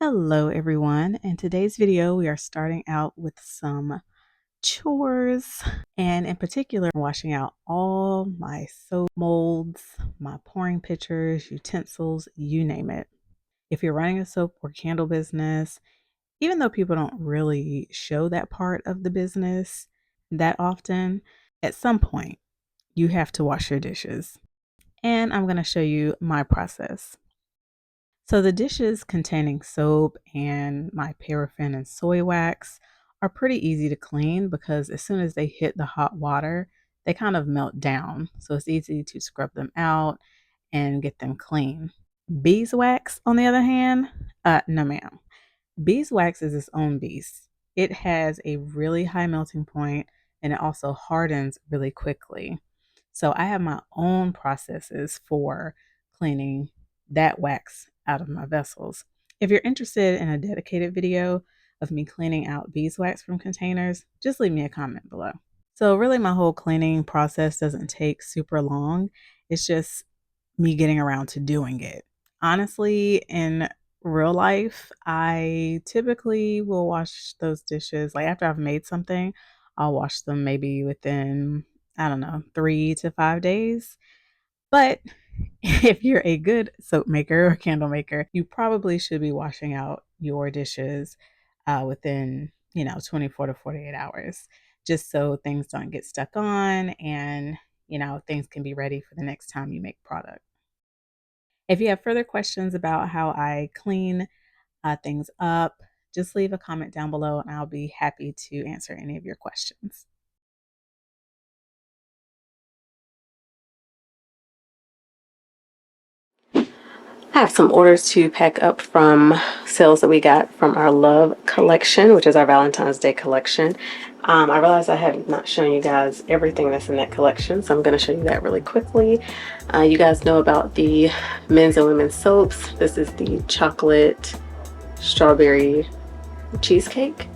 Hello everyone. In today's video, we are starting out with some chores and in particular washing out all my soap molds, my pouring pitchers, utensils, you name it. If you're running a soap or candle business, even though people don't really show that part of the business that often, at some point you have to wash your dishes. And I'm going to show you my process. So the dishes containing soap and my paraffin and soy wax are pretty easy to clean because as soon as they hit the hot water, they kind of melt down. So it's easy to scrub them out and get them clean. Beeswax, on the other hand, no ma'am. Beeswax is its own beast. It has a really high melting point and it also hardens really quickly. So I have my own processes for cleaning that wax out of my vessels. If you're interested in a dedicated video of me cleaning out beeswax from containers, just leave me a comment below. So really my whole cleaning process doesn't take super long. It's just me getting around to doing it. Honestly, in real life, I typically will wash those dishes like after I've made something, I'll wash them maybe within, I don't know, 3 to 5 days. But if you're a good soap maker or candle maker, you probably should be washing out your dishes within, 24 to 48 hours, just so things don't get stuck on and, things can be ready for the next time you make product. If you have further questions about how I clean things up, just leave a comment down below and I'll be happy to answer any of your questions. I have some orders to pack up from sales that we got from our Love collection, which is our Valentine's Day collection. I realized I have not shown you guys everything that's in that collection, so I'm going to show you that really quickly. You guys know about the men's and women's soaps. This is the chocolate strawberry cheesecake.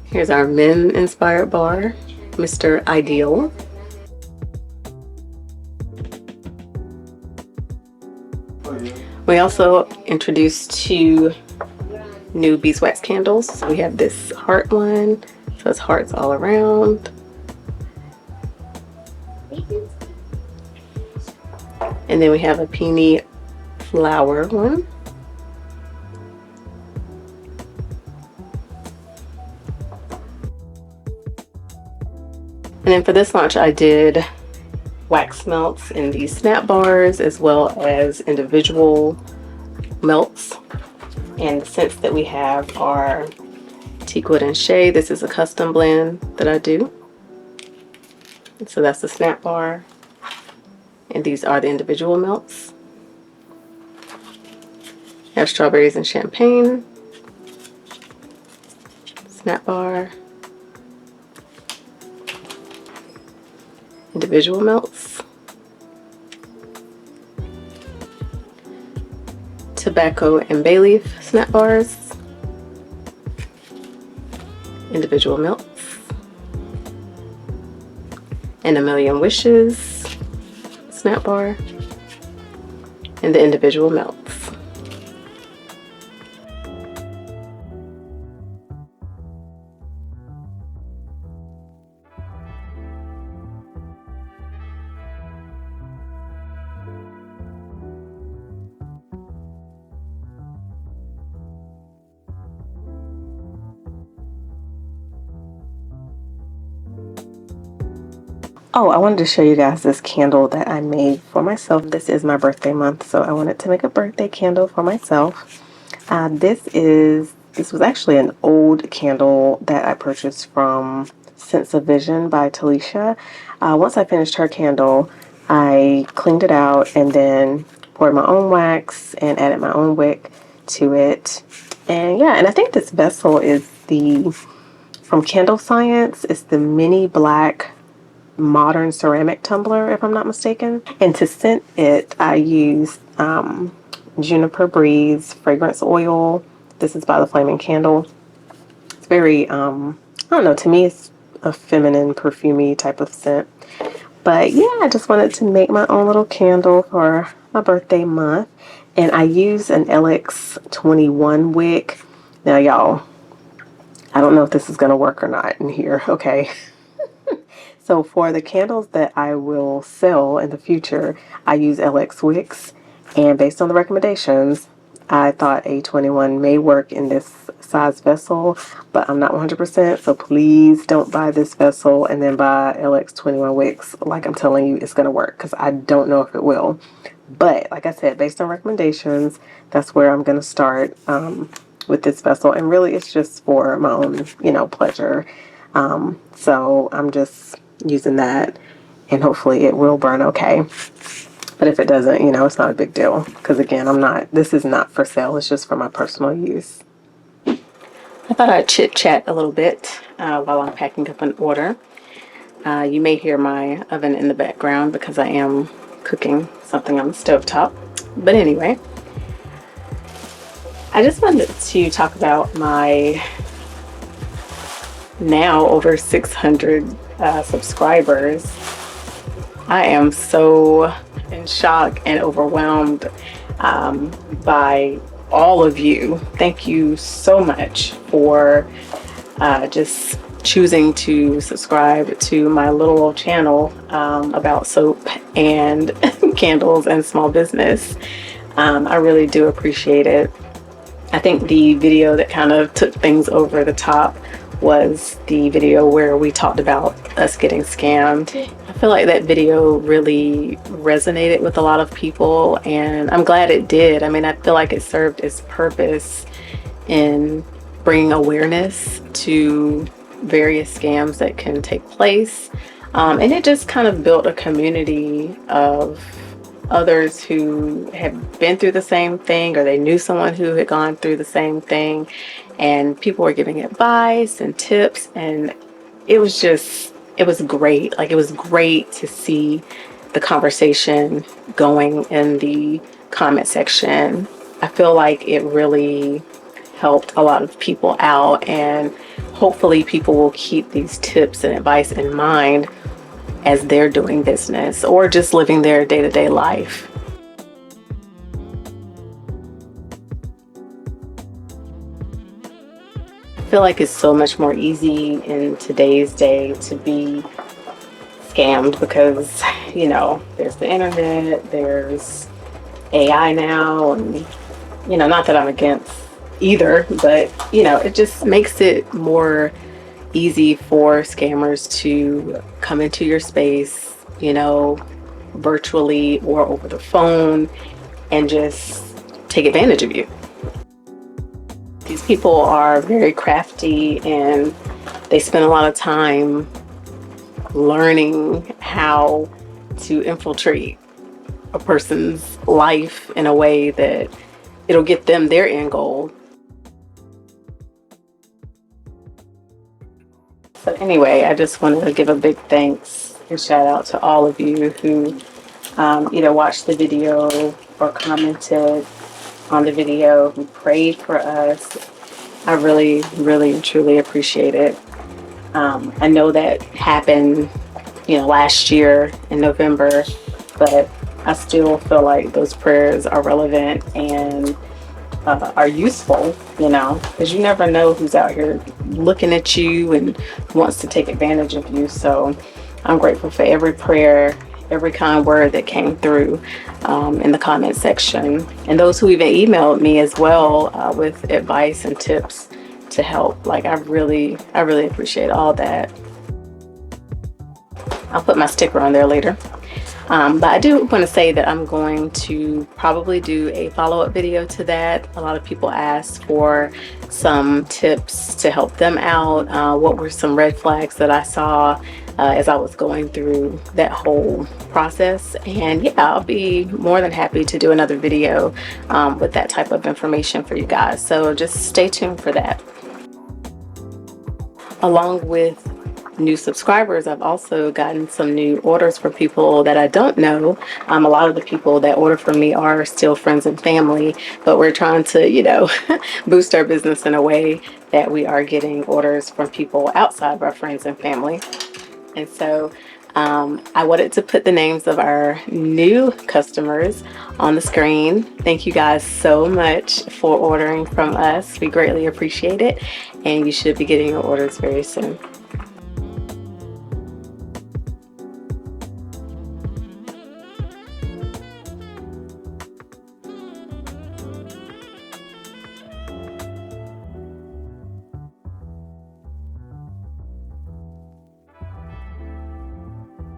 Here's our men inspired bar, Mr. Ideal. We also introduced 2 new beeswax candles. So we have this heart one, so it's hearts all around. And then we have a peony flower one. And then for this launch, I did wax melts in these snap bars as well as individual melts. And the scents that we have are Teakwood and Shea. This is a custom blend that I do. So that's the snap bar. And these are the individual melts. I have strawberries and champagne. Snap bar. Individual melts. Tobacco and bay leaf snap bars. Individual melts. And A Million Wishes snap bar. And the individual melts. Oh, I wanted to show you guys this candle that I made for myself. This is my birthday month, so I wanted to make a birthday candle for myself. This was actually an old candle that I purchased from Sense of Vision by Talisha. Once I finished her candle, I cleaned it out and then poured my own wax and added my own wick to it. And yeah, and I think this vessel is from Candle Science. It's the mini black modern ceramic tumbler, if I'm not mistaken. And to scent it, I used Juniper Breeze fragrance oil. This is by the Flaming Candle. It's very, I don't know, to me it's a feminine, perfumey type of scent. But yeah, I just wanted to make my own little candle for my birthday month. And I use an LX21 wick. Now, y'all, I don't know if this is going to work or not in here. Okay. So for the candles that I will sell in the future, I use LX wicks. And based on the recommendations, I thought A21 may work in this size vessel, but I'm not 100%. So please don't buy this vessel and then buy LX21 wicks. Like I'm telling you, it's going to work, because I don't know if it will. But like I said, based on recommendations, that's where I'm going to start with this vessel. And really, it's just for my own, pleasure. So I'm just using that, and hopefully it will burn okay. But if it doesn't, it's not a big deal, because again, this is not for sale. It's just for my personal use. I thought I'd chit chat a little bit while I'm packing up an order. You may hear my oven in the background because I am cooking something on the stovetop. But anyway, I just wanted to talk about my now over 600 subscribers. I am so in shock and overwhelmed by all of you. Thank you so much for just choosing to subscribe to my little old channel about soap and candles and small business. I really do appreciate it. I think the video that kind of took things over the top was the video where we talked about us getting scammed. I feel like that video really resonated with a lot of people, and I'm glad it did. I mean, I feel like it served its purpose in bringing awareness to various scams that can take place. And it just kind of built a community of others who have been through the same thing, or they knew someone who had gone through the same thing, and people were giving advice and tips, and it was great. Like, it was great to see the conversation going in the comment section. I feel like it really helped a lot of people out, and hopefully people will keep these tips and advice in mind as they're doing business or just living their day-to-day life. I feel like it's so much more easy in today's day to be scammed because, there's the internet, there's AI now, and, not that I'm against either, but, it just makes it more easy for scammers to come into your space, virtually or over the phone, and just take advantage of you. These people are very crafty, and they spend a lot of time learning how to infiltrate a person's life in a way that it'll get them their end goal. So anyway, I just wanted to give a big thanks and shout out to all of you who either watched the video or commented on the video, who prayed for us. I really, really, truly appreciate it. I know that happened, last year in November, but I still feel like those prayers are relevant and are useful, because you never know who's out here looking at you and wants to take advantage of you. So I'm grateful for every prayer, every kind word that came through in the comment section, and those who even emailed me as well with advice and tips to help. Like, I really appreciate all that. I'll put my sticker on there later. But I do want to say that I'm going to probably do a follow-up video to that. A lot of people asked for some tips to help them out. What were some red flags that I saw as I was going through that whole process? And yeah, I'll be more than happy to do another video with that type of information for you guys. So just stay tuned for that. Along with new subscribers, I've also gotten some new orders for people that I don't know. A lot of the people that order from me are still friends and family, but we're trying to, boost our business in a way that we are getting orders from people outside of our friends and family. And so I wanted to put the names of our new customers on the screen. Thank you guys so much for ordering from us. We greatly appreciate it, and you should be getting your orders very soon.